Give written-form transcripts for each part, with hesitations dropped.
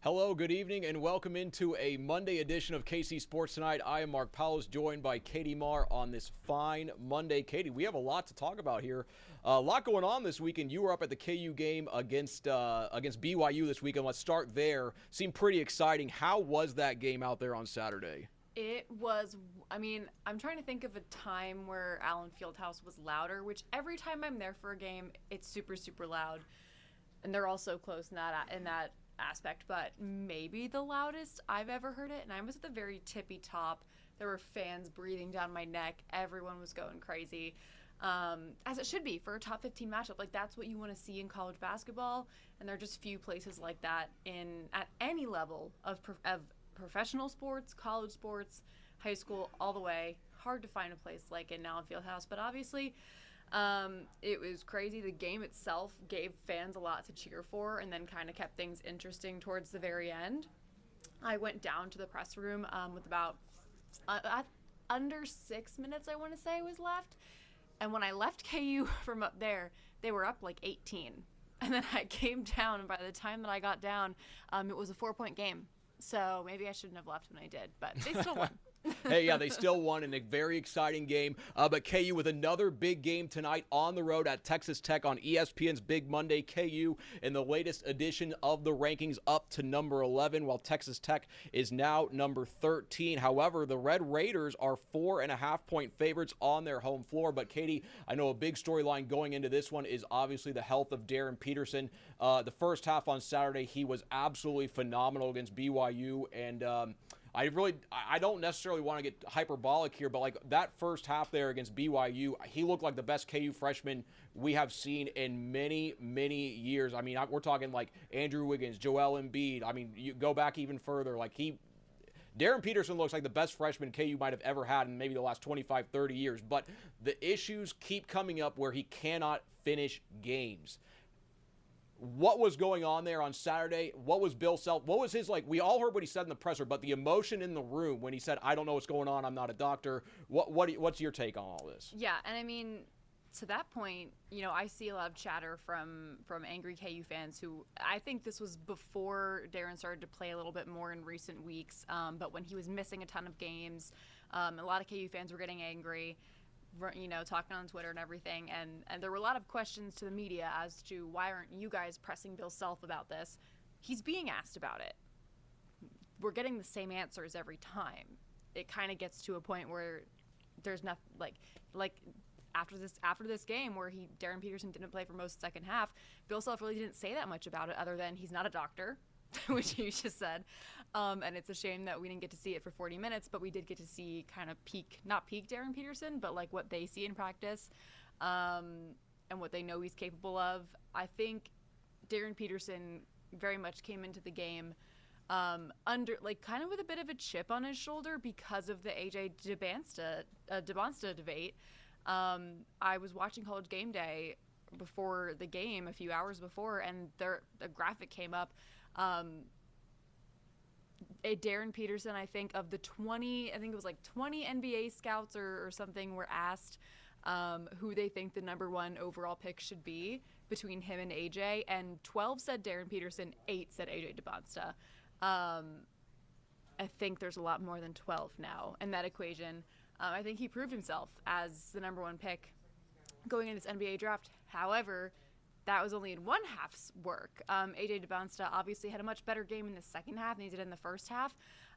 Hello, good evening, and welcome into a Monday edition of KC Sports Tonight. I am Mark Poulose, joined by Katie Maher on this fine Monday. Katie, we have a lot to talk about here. A lot going on this weekend. You were up at the KU game against BYU this weekend. Let's start there. Seemed pretty exciting. How was that game out there on Saturday? It was, I'm trying to think of a time where Allen Fieldhouse was louder, which every time I'm there for a game, it's super, super loud. And they're all so close in that aspect, but maybe the loudest I've ever heard it. And I was at the very tippy top. There were fans breathing down my neck. Everyone was going crazy, as it should be for a top 15 matchup. Like, that's what you want to see in college basketball. And there are just few places like that at any level of professional sports, college sports, high school, all the way. Hard to find a place like in Allen Fieldhouse, but obviously it was crazy. The game itself gave fans a lot to cheer for and then kind of kept things interesting towards the very end. I went down to the press room with about under 6 minutes, I want to say, was left. And when I left KU from up there, they were up like 18. And then I came down, and by the time that I got down, it was a 4-point game. So maybe I shouldn't have left when I did, but they still won. Hey, yeah, they still won in a very exciting game. But KU with another big game tonight on the road at Texas Tech on ESPN's Big Monday. KU in the latest edition of the rankings up to number 11, while Texas Tech is now number 13. However, the Red Raiders are 4.5-point favorites on their home floor. But, Katie, I know a big storyline going into this one is obviously the health of Darryn Peterson. The first half on Saturday, he was absolutely phenomenal against BYU, and I don't necessarily want to get hyperbolic here, but like that first half there against BYU, he looked like the best KU freshman we have seen in many, many years. I mean, we're talking like Andrew Wiggins, Joel Embiid. I mean, you go back even further. Darryn Peterson looks like the best freshman KU might have ever had in maybe the last 25, 30 years. But the issues keep coming up where he cannot finish games. What was going on there on Saturday? What was Bill Self? What was his, we all heard what he said in the presser, but the emotion in the room when he said, I don't know what's going on, I'm not a doctor. What's your take on all this? Yeah, and I mean, to that point, I see a lot of chatter from angry KU fans who, I think this was before Darryn started to play a little bit more in recent weeks, but when he was missing a ton of games, a lot of KU fans were getting angry, talking on Twitter and everything, and there were a lot of questions to the media as to why aren't you guys pressing Bill Self about this? He's being asked about it. We're getting the same answers every time. It kind of gets to a point where there's nothing like after this game where Darryn Peterson didn't play for most of the second half. Bill Self really didn't say that much about it other than he's not a doctor, which you just said. And it's a shame that we didn't get to see it for 40 minutes, but we did get to see kind of not peak Darryn Peterson, but like what they see in practice and what they know he's capable of. I think Darryn Peterson very much came into the game under kind of with a bit of a chip on his shoulder because of the AJ DeBonsta debate. I was watching College Game Day before the game a few hours before, and the graphic came up. Darryn Peterson, I think, of the 20 NBA scouts or something were asked who they think the number one overall pick should be between him and AJ, and 12 said Darryn Peterson, 8 said AJ DeBonsta. I think there's a lot more than 12 now in that equation. I think he proved himself as the number one pick going in this NBA draft. However, that was only in one half's work. AJ DeBonsta obviously had a much better game in the second half than he did in the first half.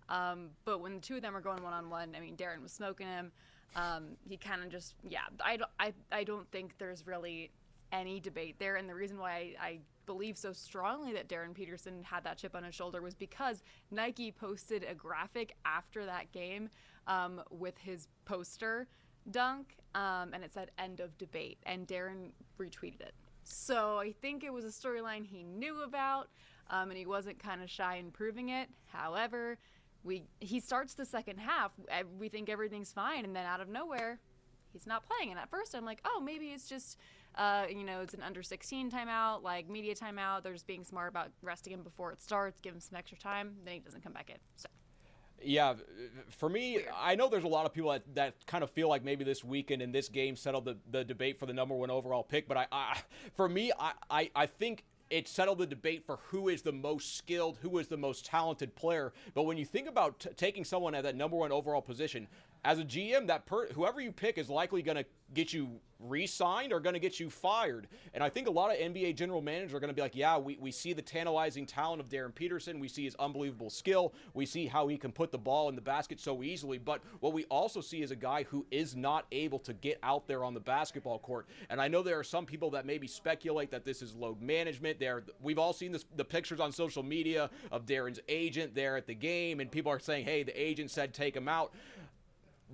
But when the two of them were going one-on-one, I mean, Darryn was smoking him. He kind of just, I don't think there's really any debate there. And the reason why I believe so strongly that Darryn Peterson had that chip on his shoulder was because Nike posted a graphic after that game with his poster dunk, and it said end of debate, and Darryn retweeted it. So I think it was a storyline he knew about, and he wasn't kind of shy in proving it. However, he starts the second half, we think everything's fine, and then out of nowhere, he's not playing. And at first I'm like, oh, maybe it's just, it's an under 16 timeout, like media timeout. They're just being smart about resting him before it starts, give him some extra time. Then he doesn't come back in. So. Yeah, for me, I know there's a lot of people that kind of feel like maybe this weekend and this game settled the debate for the number one overall pick. But for me, I think it settled the debate for who is the most skilled, who is the most talented player. But when you think about taking someone at that #1 overall position, as a GM, whoever you pick is likely going to get you re-signed or going to get you fired. And I think a lot of NBA general managers are going to be like, yeah, we see the tantalizing talent of Darryn Peterson. We see his unbelievable skill. We see how he can put the ball in the basket so easily. But what we also see is a guy who is not able to get out there on the basketball court. And I know there are some people that maybe speculate that this is load management. We've all seen the pictures on social media of Darren's agent there at the game, and people are saying, hey, the agent said take him out.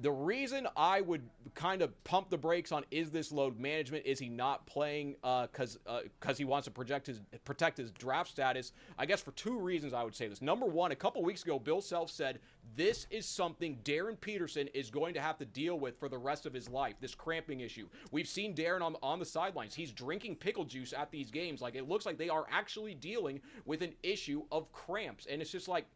The reason I would kind of pump the brakes on is this load management, is he not playing because he wants to protect his draft status, I guess for 2 reasons I would say this. Number one, a couple weeks ago, Bill Self said this is something Darryn Peterson is going to have to deal with for the rest of his life, this cramping issue. We've seen Darryn on the sidelines. He's drinking pickle juice at these games. Like, it looks like they are actually dealing with an issue of cramps. And it's just like,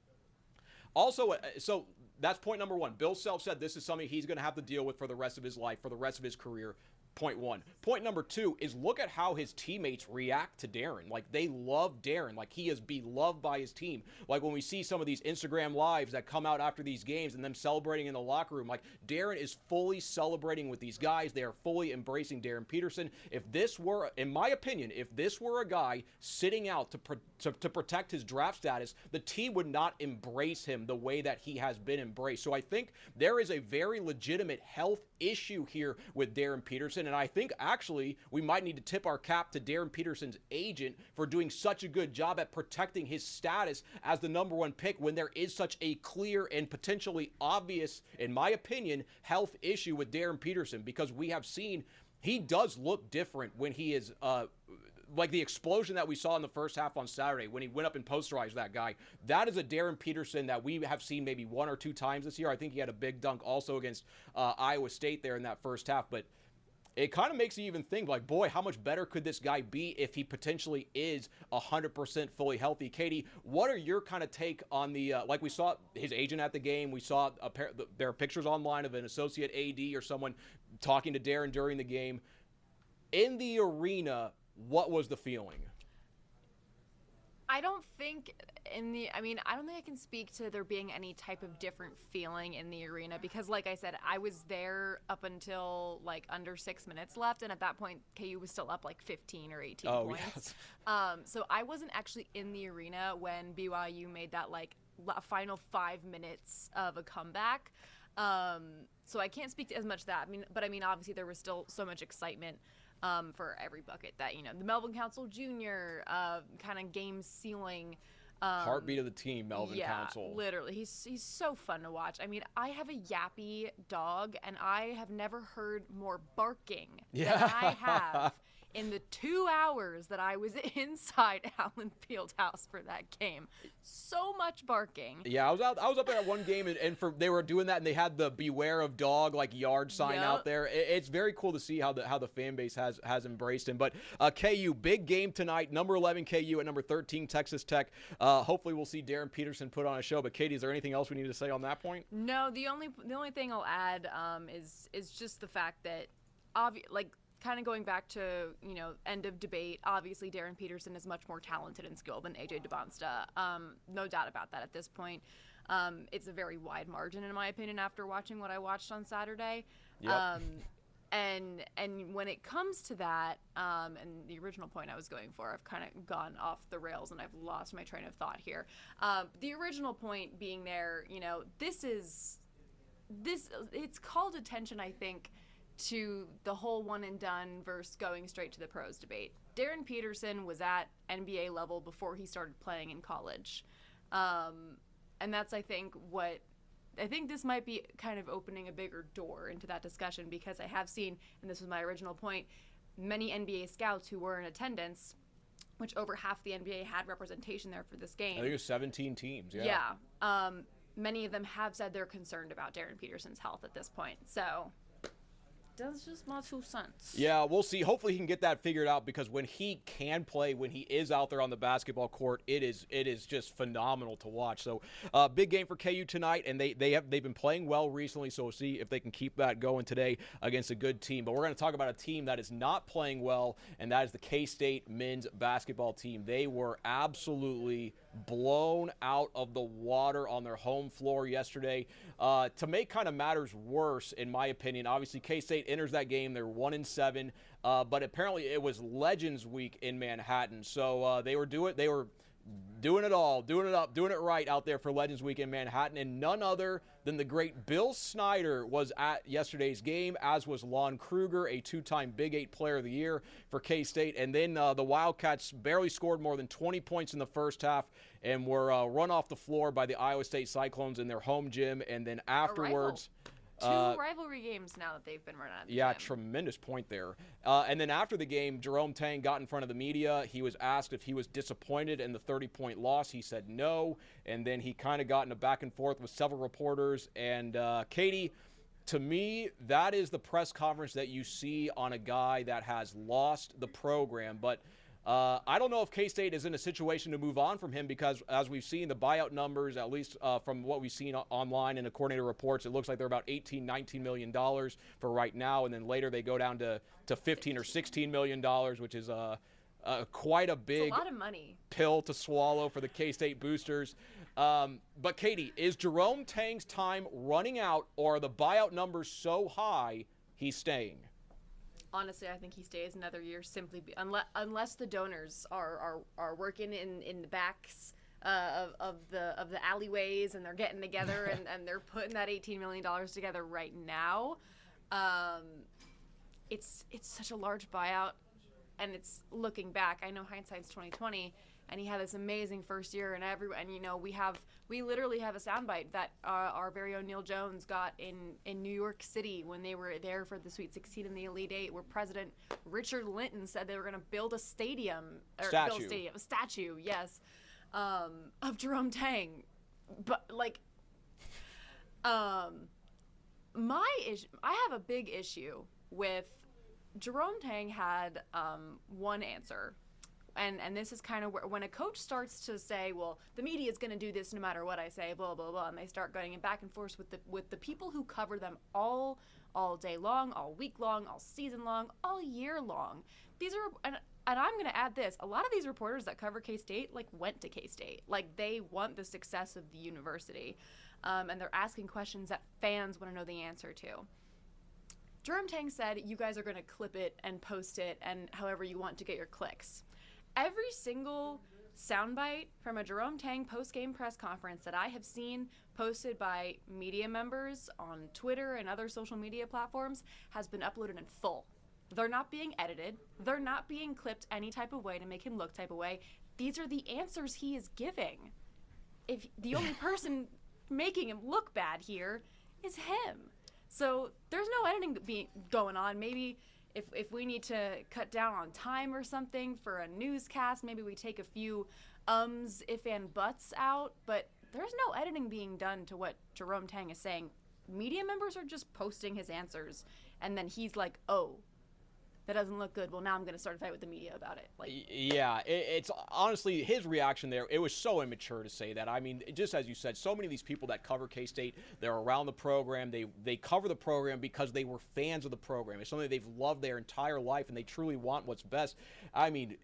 also, so that's point number one. Bill Self said this is something he's going to have to deal with for the rest of his life, for the rest of his career. Point one. Point number two is look at how his teammates react to Darryn. Like, they love Darryn. Like, he is beloved by his team. Like, when we see some of these Instagram lives that come out after these games and them celebrating in the locker room, like, Darryn is fully celebrating with these guys. They are fully embracing Darryn Peterson. If this were, in my opinion, if this were a guy sitting out to protect his draft status, the team would not embrace him the way that he has been embraced. So I think there is a very legitimate health issue here with Darryn Peterson. And I think actually we might need to tip our cap to Darryn Peterson's agent for doing such a good job at protecting his status as the #1 pick when there is such a clear and potentially obvious, in my opinion, health issue with Darryn Peterson, because we have seen he does look different when he is like the explosion that we saw in the first half on Saturday when he went up and posterized that guy. That is a Darryn Peterson that we have seen maybe 1 or 2 times this year. I think he had a big dunk also against Iowa State there in that first half. But it kind of makes you even think, like, boy, how much better could this guy be if he potentially is 100% fully healthy? Katie, what are your kind of take on the, like we saw his agent at the game. We saw there are pictures online of an associate AD or someone talking to Darryn during the game. In the arena, what was the feeling? I don't think I don't think I can speak to there being any type of different feeling in the arena because, like I said, I was there up until like under 6 minutes left, and at that point, KU was still up like 15 or 18 points. Yes. So I wasn't actually in the arena when BYU made that like final 5 minutes of a comeback. So I can't speak to as much that. But obviously there was still so much excitement for every bucket that, the Melvin Council Jr. Kind of game sealing. Heartbeat of the team, Melvin Council. Literally. He's so fun to watch. I have a yappy dog, and I have never heard more barking than I have in the 2 hours that I was inside Allen Fieldhouse for that game. So much barking. Yeah, I was up there at one game, and they were doing that, and they had the "Beware of Dog" like yard sign out there. It's very cool to see how the fan base has embraced him. But KU, big game tonight. Number 11 KU at number 13 Texas Tech. Hopefully we'll see Darryn Peterson put on a show. But Katie, is there anything else we need to say on that point? No, the only thing I'll add is just the fact that kind of going back to, end of debate, obviously Darryn Peterson is much more talented and skilled than AJ Dubonsta. No doubt about that at this point. It's a very wide margin, in my opinion, after watching what I watched on Saturday. Yep. And when it comes to that, and the original point I was going for, I've kind of gone off the rails and I've lost my train of thought here. The original point being there, it's called attention, I think, to the whole one and done versus going straight to the pros debate. Darryn Peterson was at NBA level before he started playing in college. And that's, I think this might be kind of opening a bigger door into that discussion, because I have seen, and this was my original point, many NBA scouts who were in attendance, which over half the NBA had representation there for this game. I think it was 17 teams, yeah. Many of them have said they're concerned about Darryn Peterson's health at this point. So That's just my 2 cents. Yeah, we'll see. Hopefully he can get that figured out, because when he can play, when he is out there on the basketball court, it is just phenomenal to watch. So big game for KU tonight, and they've been playing well recently, so we'll see if they can keep that going today against a good team. But we're going to talk about a team that is not playing well, and that is the K-State men's basketball team. They were absolutely blown out of the water on their home floor yesterday. To make kind of matters worse, in my opinion, obviously K-State enters that game. They're 1-7, but apparently it was Legends Week in Manhattan. So they were doing it all, doing it up, doing it right out there for Legends Week in Manhattan. And none other than the great Bill Snyder was at yesterday's game, as was Lon Kruger, a 2-time Big 8 Player of the Year for K-State. And then the Wildcats barely scored more than 20 points in the first half and were run off the floor by the Iowa State Cyclones in their home gym. And then afterwards... Two rivalry games now that they've been run out of the Yeah, gym. tremendous point there. And then after the game, Jerome Tang got in front of the media. He was asked if he was disappointed in the 30-point loss. He said no. And then he kind of got in a back and forth with several reporters. And Katie, to me, that is the press conference that you see on a guy that has lost the program. But I don't know if K-State is in a situation to move on from him, because as we've seen, the buyout numbers, at least from what we've seen online and according to reports, it looks like they're about $18, $19 million for right now. And then later they go down to $15 or $16 million, which is quite a big It's a lot of money. pill to swallow for the K-State boosters. But Katie, is Jerome Tang's time running out, or are the buyout numbers so high he's staying? Honestly, I think he stays another year unless the donors are working in the backs of the alleyways, and they're getting together and they're putting that $18 million together right now. It's such a large buyout, and it's looking back. I know hindsight's 2020, and he had this amazing first year, and we literally have a soundbite that our very own Neil Jones got in New York City when they were there for the Sweet 16 and the Elite Eight, where President Richard Linton said they were going to build a statue, yes, of Jerome Tang. But I have a big issue with Jerome Tang had one answer. And this is kind of where, when a coach starts to say, well, the media is going to do this no matter what I say, blah, blah, blah, and they start going back and forth with the people who cover them all day long, all week long, all season long, all year long. These are, and I'm going to add this, a lot of these reporters that cover K-State, went to K-State. They want the success of the university, and they're asking questions that fans want to know the answer to. Jerome Tang said, you guys are going to clip it and post it and however you want to get your clicks. Every single soundbite from a Jerome Tang post-game press conference that I have seen posted by media members on Twitter and other social media platforms has been uploaded in full. They're not being edited. They're not being clipped any type of way to make him look type of way. These are the answers he is giving. If the only person making him look bad here is him. So there's no editing going on. Maybe if we need to cut down on time or something for a newscast, maybe we take a few ums, if and buts out, but there's no editing being done to what Jerome Tang is saying. Media members are just posting his answers, and then he's like, oh, that doesn't look good. Well, now I'm going to start a fight with the media about it. Yeah, it's honestly, his reaction there, it was so immature to say that. I mean, just as you said, so many of these people that cover K-State, they're around the program. They cover the program because they were fans of the program. It's something they've loved their entire life, and they truly want what's best. I mean,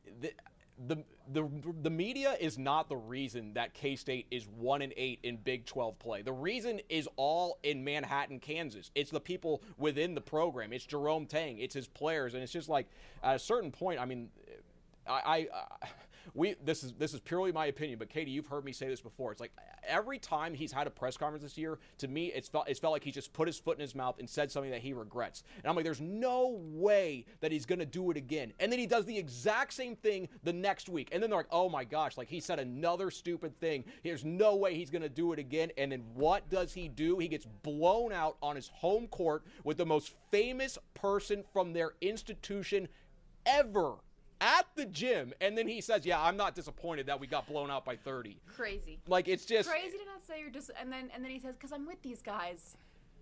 the media is not the reason that K-State is 1-8 in Big 12 play. The reason is all in Manhattan, Kansas. It's the people within the program. It's Jerome Tang. It's his players, and it's just at a certain point. I mean, this is purely my opinion, but Katie, you've heard me say this before. It's every time he's had a press conference this year, to me, it's felt like he just put his foot in his mouth and said something that he regrets. And I'm like, there's no way that he's going to do it again. And then he does the exact same thing the next week. And then they're like, oh my gosh, he said another stupid thing. There's no way he's going to do it again. And then what does he do? He gets blown out on his home court with the most famous person from their institution ever at the gym, and then he says, yeah, I'm not disappointed that we got blown out by 30. Crazy. It's just crazy to not say you're just, and then he says, because I'm with these guys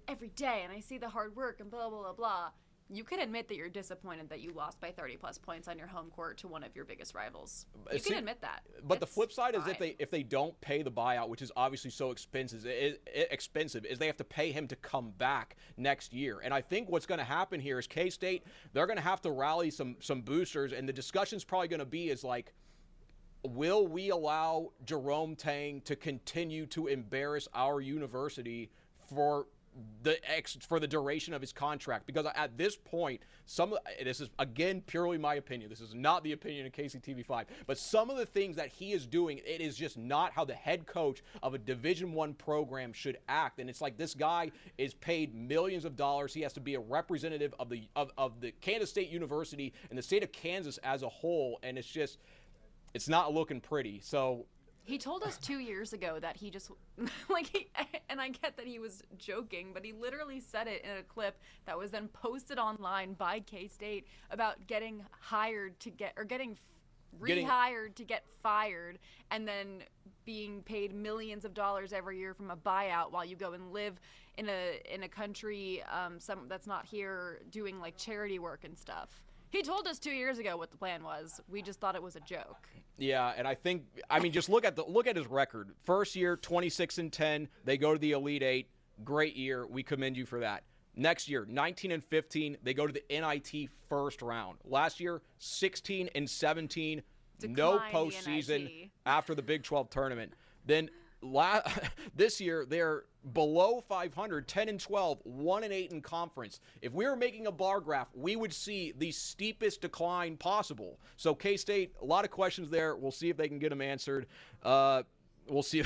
every day and I see the hard work and blah blah blah blah. You can admit that you're disappointed that you lost by 30-plus points on your home court to one of your biggest rivals. You can admit that. But the flip side is if they don't pay the buyout, which is obviously so expensive, is they have to pay him to come back next year. And I think what's going to happen here is K-State, they're going to have to rally some boosters, and the discussion's probably going to be is like, will we allow Jerome Tang to continue to embarrass our university for the duration of his contract? Because at this point, this is again purely my opinion. This is not the opinion of KCTV5, but some of the things that he is doing, it is just not how the head coach of a Division I program should act. And it's like this guy is paid millions of dollars. He has to be a representative of the Kansas State University and the state of Kansas as a whole, and it's not looking pretty. So he told us 2 years ago that he just, and I get that he was joking, but he literally said it in a clip that was then posted online by K-State about getting hired to getting rehired to get fired, and then being paid millions of dollars every year from a buyout while you go and live in a country that's not here, doing like charity work and stuff. He told us 2 years ago what the plan was. We just thought it was a joke. Yeah, and I mean, just look at his record. First year, 26-10. They go to the Elite Eight. Great year. We commend you for that. Next year, 19-15. They go to the NIT first round. Last year, 16-17. No postseason after the Big 12 tournament. Then this year, they're below 500, 10-12, 1-8 in conference. If we were making a bar graph, we would see the steepest decline possible. So K-State, a lot of questions there. We'll see if they can get them answered. We'll see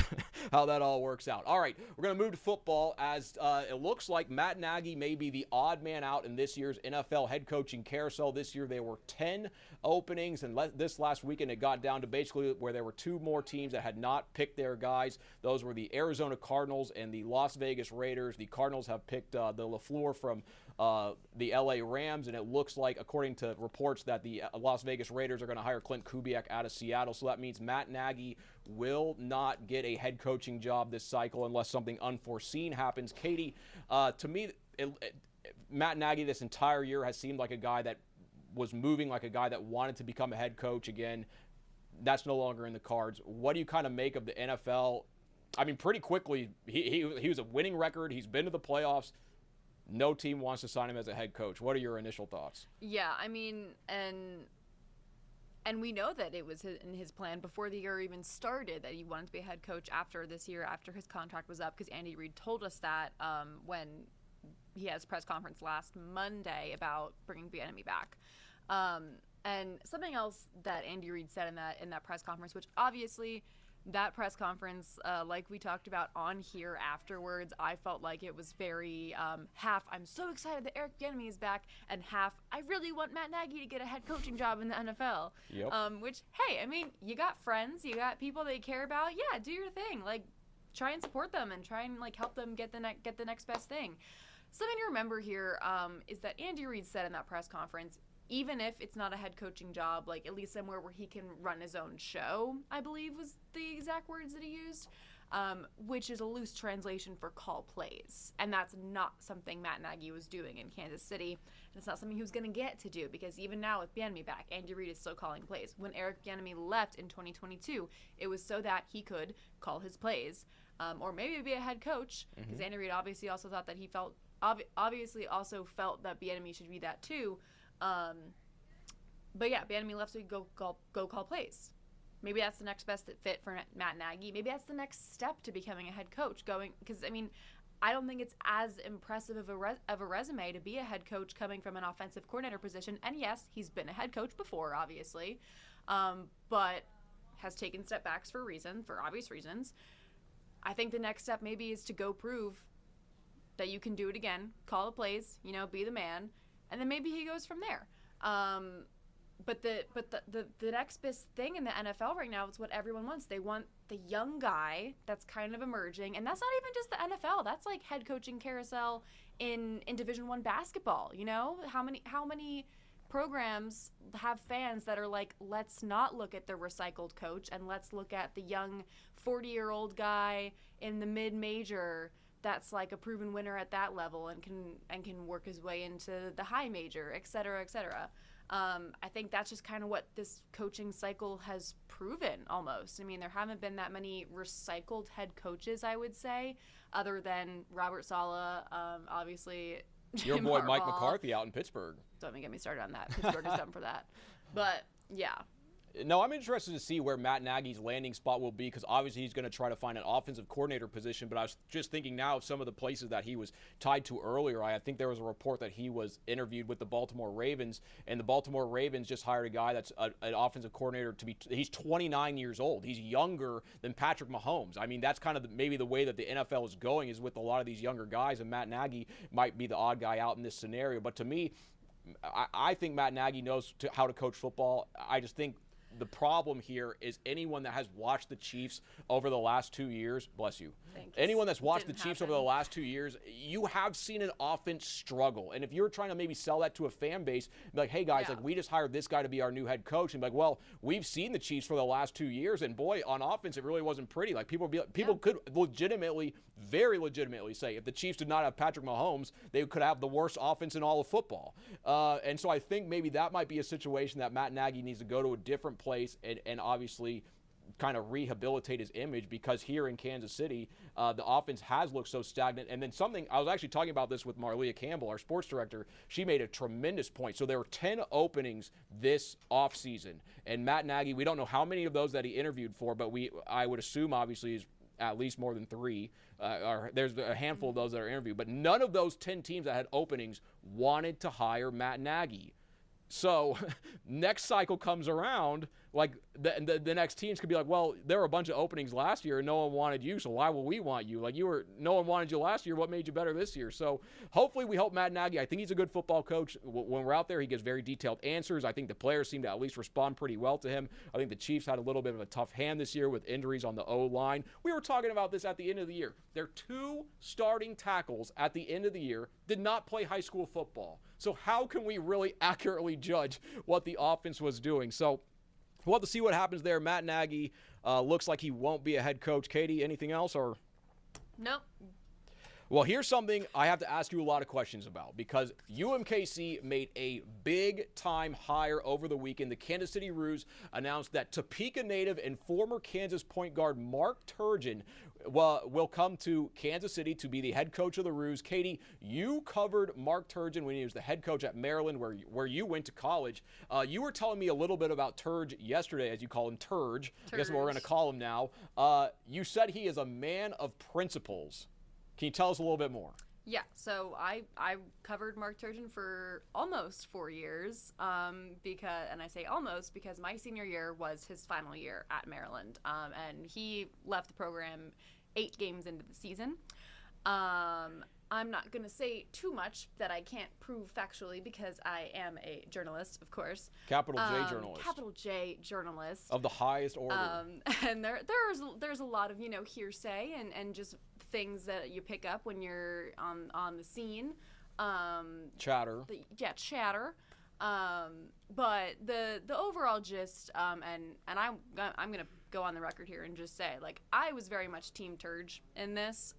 how that all works out. All right, we're going to move to football as it looks like Matt Nagy may be the odd man out in this year's NFL head coaching carousel. This year there were 10 openings, and this last weekend it got down to basically where there were two more teams that had not picked their guys. Those were the Arizona Cardinals and the Las Vegas Raiders. The Cardinals have picked the LaFleur from the LA Rams, and it looks like, according to reports, that the Las Vegas Raiders are going to hire Clint Kubiak out of Seattle. So that means Matt Nagy will not get a head coaching job this cycle unless something unforeseen happens. Katie, to me, Matt Nagy this entire year has seemed like a guy that was moving like a guy that wanted to become a head coach again. That's no longer in the cards. What do you kind of make of the NFL? I mean, pretty quickly, he was a winning record. He's been to the playoffs. No team wants to sign him as a head coach. What are your initial thoughts? Yeah, I mean, and we know that it was in his plan before the year even started that he wanted to be a head coach after this year, after his contract was up, because Andy Reid told us that when he had his press conference last Monday about bringing Bieniemy back. And something else that Andy Reid said in that press conference, which obviously that press conference, like we talked about on here afterwards, I felt like it was very half, I'm so excited that Eric Bieniemy is back, and half, I really want Matt Nagy to get a head coaching job in the NFL. Yep. Which, hey, I mean, you got friends, you got people that you care about. Yeah, do your thing. Like, try and support them and try and like help them get the next best thing. Something to remember here is that Andy Reid said in that press conference, even if it's not a head coaching job, like at least somewhere where he can run his own show, I believe was the exact words that he used, which is a loose translation for call plays. And that's not something Matt Nagy was doing in Kansas City. And it's not something he was going to get to do, because even now with Bieniemy back, Andy Reid is still calling plays. When Eric Bieniemy left in 2022, it was so that he could call his plays, or maybe be a head coach, because Andy Reid obviously also thought that obviously also felt that Bieniemy should be that too. But yeah, Bieniemy left so he could go call plays. Maybe that's the next best fit for Matt Nagy. Maybe that's the next step to becoming a head coach. Because I mean, I don't think it's as impressive of a resume to be a head coach coming from an offensive coordinator position. And yes, he's been a head coach before, obviously, but has taken step backs for obvious reasons. I think the next step maybe is to go prove that you can do it again, call the plays, be the man. And then maybe he goes from there. But the next best thing in the NFL right now is what everyone wants. They want the young guy that's kind of emerging, and that's not even just the NFL. That's like head coaching carousel in Division I basketball. How many programs have fans that are like, let's not look at the recycled coach and let's look at the young 40-year-old guy in the mid-major that's like a proven winner at that level and can work his way into the high major, et cetera, et cetera. I think that's just kind of what this coaching cycle has proven almost. I mean, there haven't been that many recycled head coaches, I would say, other than Robert Saleh, obviously. Your boy Mike McCarthy out in Pittsburgh. Don't even get me started on that. Pittsburgh is done for that. But, yeah. No, I'm interested to see where Matt Nagy's landing spot will be because obviously he's going to try to find an offensive coordinator position. But I was just thinking now of some of the places that he was tied to earlier. I think there was a report that he was interviewed with the Baltimore Ravens, and the Baltimore Ravens just hired a guy that's an offensive coordinator he's 29 years old. He's younger than Patrick Mahomes. I mean, that's kind of maybe the way that the NFL is going is with a lot of these younger guys, and Matt Nagy might be the odd guy out in this scenario. But to me, I think Matt Nagy knows how to coach football. I just think the problem here is anyone that has watched the Chiefs over the last 2 years, bless you. Anyone that's watched the Chiefs over the last 2 years, you have seen an offense struggle. And if you're trying to maybe sell that to a fan base, be like, hey guys, like we just hired this guy to be our new head coach, and be like, well, we've seen the Chiefs for the last 2 years, and boy, on offense, it really wasn't pretty. Like people could legitimately, very legitimately say if the Chiefs did not have Patrick Mahomes, they could have the worst offense in all of football. And so I think maybe that might be a situation that Matt Nagy needs to go to a different place and obviously kind of rehabilitate his image, because here in Kansas City, the offense has looked so stagnant. And then something, I was actually talking about this with Marlia Campbell, our sports director. She made a tremendous point. So there were 10 openings this offseason. And Matt Nagy, we don't know how many of those that he interviewed for, but I would assume obviously is at least more than 3. Or there's a handful of those that are interviewed. But none of those 10 teams that had openings wanted to hire Matt Nagy. So next cycle comes around, like the next teams could be like, well, there were a bunch of openings last year and no one wanted you, so why will we want you? Like no one wanted you last year. What made you better this year? So hopefully we help Matt Nagy. I think he's a good football coach. When we're out there, he gives very detailed answers. I think the players seem to at least respond pretty well to him. I think the Chiefs had a little bit of a tough hand this year with injuries on the O-line. We were talking about this at the end of the year. Their 2 starting tackles at the end of the year did not play high school football. So how can we really accurately judge what the offense was doing? So we'll have to see what happens there. Matt Nagy looks like he won't be a head coach. Katie, anything else? Or nope. Well, here's something I have to ask you a lot of questions about, because UMKC made a big-time hire over the weekend. The Kansas City Roos announced that Topeka native and former Kansas point guard Mark Turgeon will come to Kansas City to be the head coach of the Roos. Katie, you covered Mark Turgeon when he was the head coach at Maryland, where you went to college. You were telling me a little bit about Turge yesterday, as you call him, Turge. I guess what we're going to call him now. You said he is a man of principles. Can you tell us a little bit more? Yeah, so I covered Mark Turgeon for almost 4 years, and I say almost because my senior year was his final year at Maryland, and he left the program 8 games into the season. I'm not going to say too much that I can't prove factually because I am a journalist, of course. Capital J journalist. Capital J journalist. Of the highest order. And there's a lot of, hearsay and just things that you pick up when you're on the scene. Chatter. Chatter. But the overall gist, and I'm going to go on the record here and just say, like, I was very much Team Turge in this.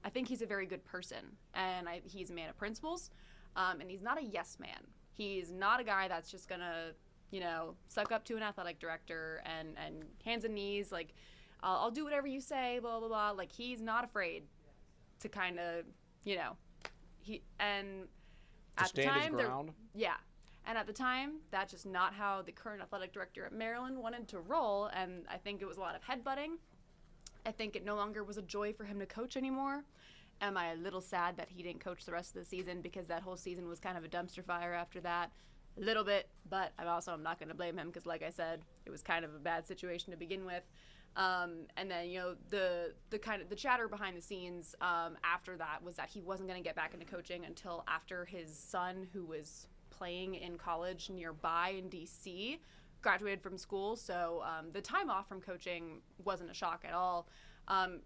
I think he's a very good person, and he's a man of principles, and he's not a yes man. He's not a guy that's just going to, suck up to an athletic director and hands and knees, like, I'll do whatever you say, blah, blah, blah. Like, he's not afraid to kind of, and at the time, and at the time, that's just not how the current athletic director at Maryland wanted to roll, and I think it was a lot of headbutting. I think it no longer was a joy for him to coach anymore. Am I a little sad that he didn't coach the rest of the season, because that whole season was kind of a dumpster fire after that? A little bit, but I'm not going to blame him, because like I said, it was kind of a bad situation to begin with. And then, the chatter behind the scenes after that was that he wasn't going to get back into coaching until after his son, who was playing in college nearby in D.C., graduated from school. So the time off from coaching wasn't a shock at all.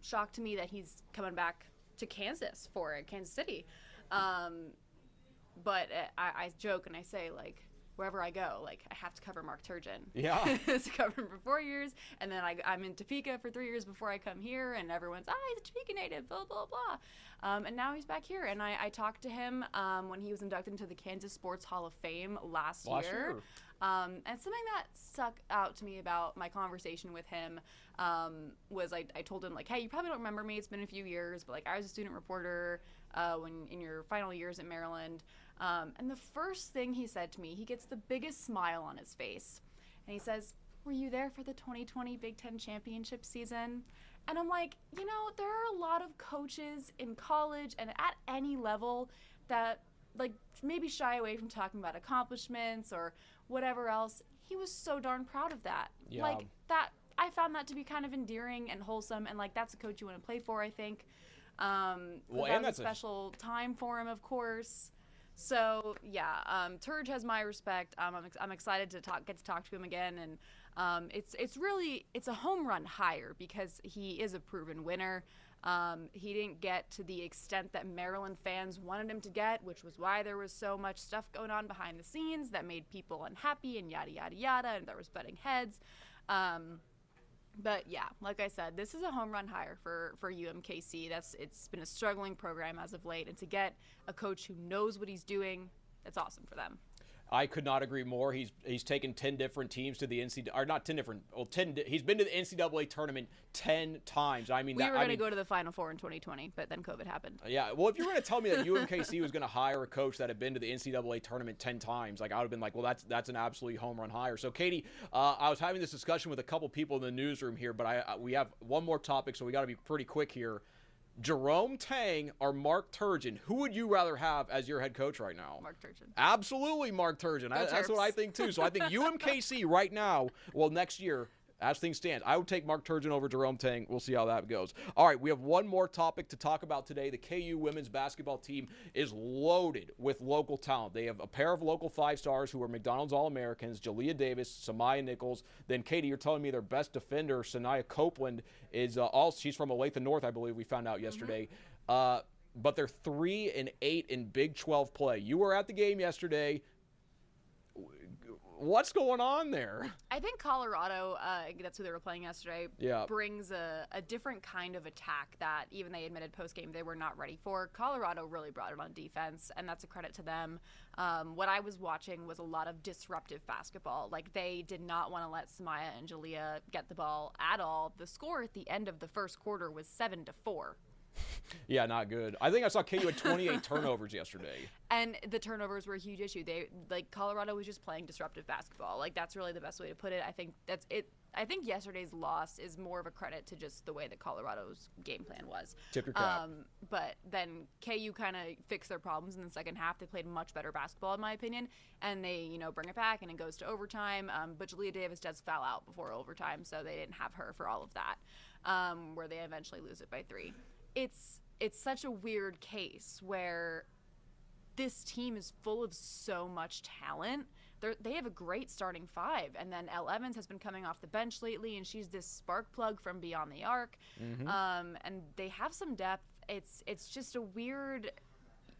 Shock to me that he's coming back to Kansas for it, Kansas City. But I joke and I say, like, wherever I go, like, I have to cover Mark Turgeon. Yeah. To cover him for 4 years, and then I'm in Topeka for 3 years before I come here, and everyone's, he's a Topeka native, blah, blah, blah. And now he's back here, and I talked to him when he was inducted into the Kansas Sports Hall of Fame last year. And something that stuck out to me about my conversation with him was I told him, like, hey, you probably don't remember me. It's been a few years, but, like, I was a student reporter when in your final years at Maryland. And the first thing he said to me, he gets the biggest smile on his face. And he says, were you there for the 2020 Big Ten championship season? And I'm like, there are a lot of coaches in college and at any level that, like, maybe shy away from talking about accomplishments or whatever else. He was so darn proud of that. Yeah. Like, that, I found that to be kind of endearing and wholesome, and, like, that's a coach you want to play for, I think. And that's a special time for him, of course. So Turge has my respect. I'm excited to get to talk to him again, and it's a home run hire because he is a proven winner. He didn't get to the extent that Maryland fans wanted him to get, which was why there was so much stuff going on behind the scenes that made people unhappy and yada yada yada, and there was butting heads. But yeah, like I said, this is a home run hire for UMKC. It's been a struggling program as of late, and to get a coach who knows what he's doing, that's awesome for them. I could not agree more. He's taken 10 different teams to the NCAA, or not 10 different. Well, 10. He's been to the NCAA tournament 10 times. I mean, we were going to go to the Final Four in 2020, but then COVID happened. Yeah. Well, if you were going to tell me that UMKC was going to hire a coach that had been to the NCAA tournament 10 times, like, I would have been like, well, that's an absolutely home run hire. So, Katie, I was having this discussion with a couple people in the newsroom here, but we have one more topic, so we got to be pretty quick here. Jerome Tang or Mark Turgeon, who would you rather have as your head coach right now? Mark Turgeon. Absolutely Mark Turgeon. That's what I think, too. So I think UMKC right now, well, next year, as things stand, I would take Mark Turgeon over Jerome Tang. We'll see how that goes. All right, we have one more topic to talk about today. The KU women's basketball team is loaded with local talent. They have a pair of local 5-stars who are McDonald's All-Americans, Jalea Davis, Samaya Nichols. Then, Katie, you're telling me their best defender, Sanaya Copeland, is she's from Olathe North, I believe we found out yesterday. But they're 3-8 in Big 12 play. You were at the game yesterday. What's going on there? I think Colorado, that's who they were playing yesterday, brings a different kind of attack that even they admitted post-game they were not ready for. Colorado really brought it on defense, and that's a credit to them. What I was watching was a lot of disruptive basketball. Like, they did not want to let Samaya and Jalea get the ball at all. The score at the end of the first quarter was 7-4. Yeah, not good. I think I saw KU had 28 turnovers yesterday. And the turnovers were a huge issue. Colorado was just playing disruptive basketball. Like, that's really the best way to put it. I think that's it. I think yesterday's loss is more of a credit to just the way that Colorado's game plan was. Tip your cap. But then KU kind of fixed their problems in the second half. They played much better basketball, in my opinion, and they, bring it back, and it goes to overtime. But Jalea Davis does foul out before overtime, so they didn't have her for all of that, where they eventually lose it by 3. It's such a weird case where this team is full of so much talent. They have a great starting 5, and then Elle Evans has been coming off the bench lately, and she's this spark plug from beyond the arc. And they have some depth. It's just a weird.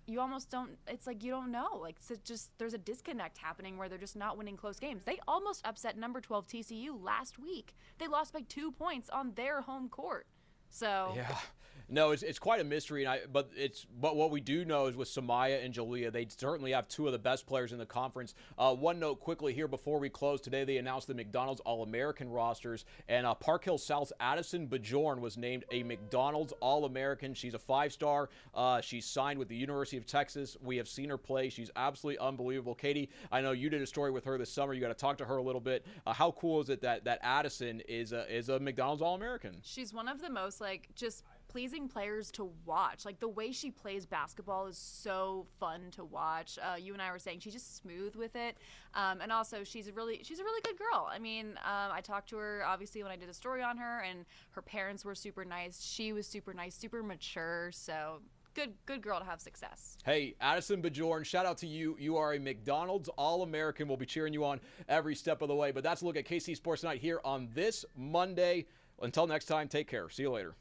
You almost don't. It's like you don't know. Like, so just there's a disconnect happening where they're just not winning close games. They almost upset number 12 TCU last week. They lost by 2 points on their home court. So yeah. No, it's quite a mystery, but what we do know is with Samaya and Jalea, they certainly have 2 of the best players in the conference. One note quickly here before we close. Today they announced the McDonald's All-American rosters, and Park Hill South's Addison Bajorn was named a McDonald's All-American. She's a 5-star. She's signed with the University of Texas. We have seen her play. She's absolutely unbelievable. Katie, I know you did a story with her this summer. You got to talk to her a little bit. How cool is it that Addison is a McDonald's All-American? She's one of the most just pleasing players to watch. Like, the way she plays basketball is so fun to watch. You and I were saying she's just smooth with it, and also she's a really good girl. I mean, I talked to her obviously when I did a story on her, and her parents were super nice. She was super nice, super mature. So good girl to have success. Hey, Addison Bajorn, shout out to you. You are a McDonald's All-American. We'll be cheering you on every step of the way. But that's a look at KC Sports Tonight here on this Monday. Until next time, take care. See you later.